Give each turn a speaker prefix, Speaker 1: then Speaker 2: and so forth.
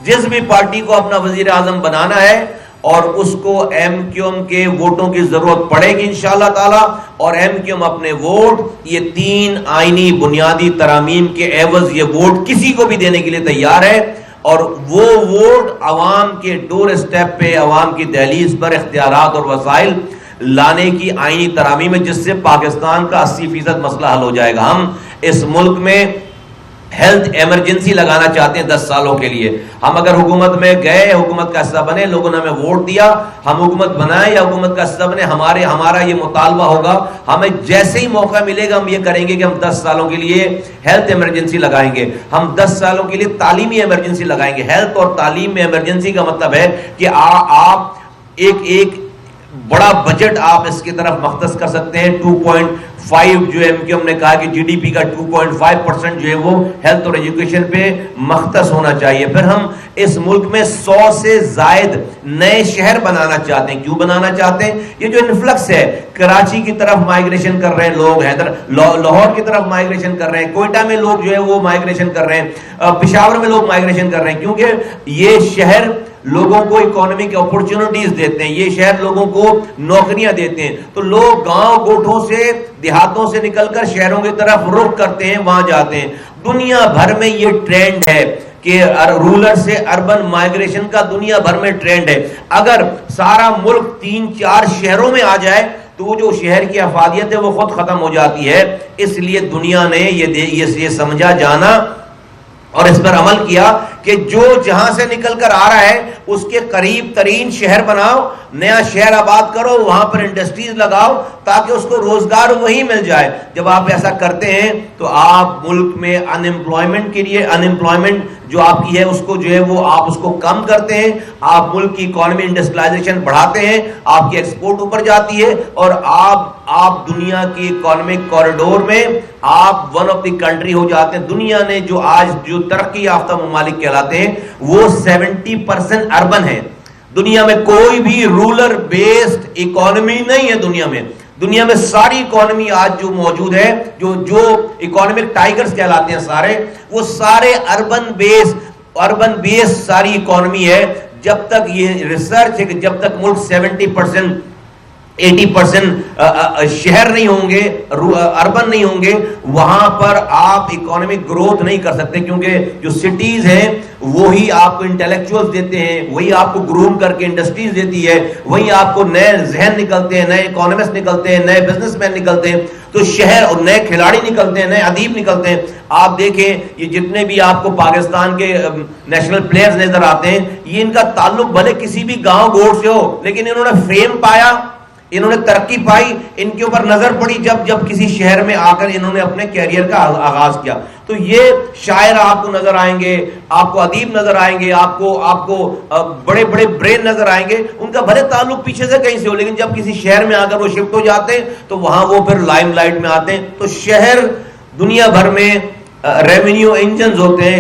Speaker 1: جس بھی پارٹی کو اپنا وزیر اعظم بنانا ہے اور اس کو ایم کیو ایم کے ووٹوں کی ضرورت پڑے گی انشاءاللہ تعالی، اور ایم کیو ایم اپنے ووٹ یہ 3 آئینی بنیادی ترامیم کے عوض یہ ووٹ کسی کو بھی دینے کے لیے تیار ہے، اور وہ ووٹ عوام کے ڈور اسٹیپ پہ، عوام کی دہلیز پر اختیارات اور وسائل لانے کی آئینی ترامیم ہے، جس سے پاکستان کا 80% مسئلہ حل ہو جائے گا۔ ہم اس ملک میں ہیلتھ ایمرجنسی لگانا چاہتے ہیں 10 سالوں کے لیے۔ ہم اگر حکومت میں گئے، حکومت کا حصہ بنے، لوگوں نے ہمیں ووٹ دیا، ہم حکومت بنائیں یا حکومت کا حصہ بنے، ہمارا یہ مطالبہ ہوگا، ہمیں جیسے ہی موقع ملے گا ہم یہ کریں گے کہ ہم 10 سالوں کے لیے ہیلتھ ایمرجنسی لگائیں گے، ہم 10 سالوں کے لیے تعلیمی ایمرجنسی لگائیں گے۔ ہیلتھ اور تعلیم میں ایمرجنسی کا مطلب ہے کہ آپ ایک بڑا بجٹ آپ اس کی طرف مختص کر سکتے ہیں۔ 2.5 جو ہے کہ ہم نے کہا کہ جی ڈی پی کا 2.5% جو ہے وہ ہیلتھ اور ایجوکیشن پہ مختص ہونا چاہیے۔ پھر ہم اس ملک میں 100 سے زائد نئے شہر بنانا چاہتے ہیں۔ کیوں بنانا چاہتے ہیں؟ یہ جو انفلکس ہے، کراچی کی طرف مائگریشن کر رہے ہیں لوگ، لاہور کی طرف مائگریشن کر رہے ہیں، کوئٹہ میں لوگ جو ہے وہ مائگریشن کر رہے ہیں، پشاور میں لوگ مائگریشن کر رہے ہیں، کیونکہ یہ شہر لوگوں کو اکانومک اپورچونٹیز دیتے ہیں، یہ شہر لوگوں کو نوکریاں دیتے ہیں، تو لوگ گاؤں گوٹھوں سے، دیہاتوں سے نکل کر شہروں کی طرف رخ کرتے ہیں، وہاں جاتے ہیں۔ دنیا بھر میں یہ ٹرینڈ ہے کہ رولر سے اربن مائگریشن کا دنیا بھر میں ٹرینڈ ہے۔ اگر سارا ملک 3-4 شہروں میں آ جائے تو وہ جو شہر کی افادیت ہے وہ خود ختم ہو جاتی ہے۔ اس لیے دنیا نے یہ سمجھا جانا اور اس پر عمل کیا کہ جو جہاں سے نکل کر آ رہا ہے اس کے قریب ترین شہر بناؤ، نیا شہر آباد کرو، وہاں پر انڈسٹریز لگاؤ تاکہ اس کو روزگار وہیں مل جائے۔ جب آپ ایسا کرتے ہیں تو آپ ملک میں انمپلائمنٹ کے لیے، انمپلائمنٹ جو آپ کی ہے اس کو جو ہے وہ آپ اس کو کم کرتے ہیں، آپ ملک کی اکانومی انڈسٹریلائزیشن بڑھاتے ہیں، آپ کی ایکسپورٹ اوپر جاتی ہے، اور آپ دنیا کی اکانومک کوریڈور میں آپ ون آف دی کنٹری ہو جاتے ہیں۔ دنیا نے جو ترقی یافتہ ممالک کہلاتے ہیں وہ 70% اربن ہے۔ دنیا میں کوئی بھی رولر بیسڈ اکانومی نہیں ہے۔ دنیا میں ساری اکانومی آج جو موجود ہے، جو اکانومک ٹائیگرز کہلاتے ہیں سارے، وہ سارے اربن بیس ساری اکانومی ہے۔ جب تک یہ ریسرچ ہے کہ جب تک ملک 70% 80% شہر نہیں ہوں گے، اربن نہیں ہوں گے، وہاں پر آپ اکانومک گروتھ نہیں کر سکتے، کیونکہ جو سٹیز ہیں وہی آپ کو انٹلیکچوئلز دیتے ہیں، وہی آپ کو گروم کر کے انڈسٹریز دیتی ہے، وہی آپ کو نئے ذہن نکلتے ہیں، نئے اکانومسٹ نکلتے ہیں، نئے بزنس مین نکلتے ہیں، تو شہر اور نئے کھلاڑی نکلتے ہیں، نئے ادیب نکلتے ہیں۔ آپ دیکھیں یہ جتنے بھی آپ کو پاکستان کے نیشنل پلیئرز نظر آتے ہیں، یہ ان کا تعلق بھلے کسی بھی گاؤں گوٹ سے ہو، لیکن انہوں نے فیم پایا، انہوں نے ترقی پائی، ان کے اوپر نظر پڑی جب کسی شہر میں آ کر انہوں نے اپنے کیریئر کا آغاز کیا۔ تو یہ شاعر آپ کو نظر آئیں گے، آپ کو ادیب نظر آئیں گے، آپ کو بڑے بڑے برین نظر آئیں گے، ان کا بھلے تعلق پیچھے سے کہیں سے ہو، لیکن جب کسی شہر میں آ کر وہ شفٹ ہو جاتے ہیں تو وہاں وہ پھر لائم لائٹ میں آتے ہیں۔ تو شہر دنیا بھر میں ریونیو انجنز ہوتے ہیں۔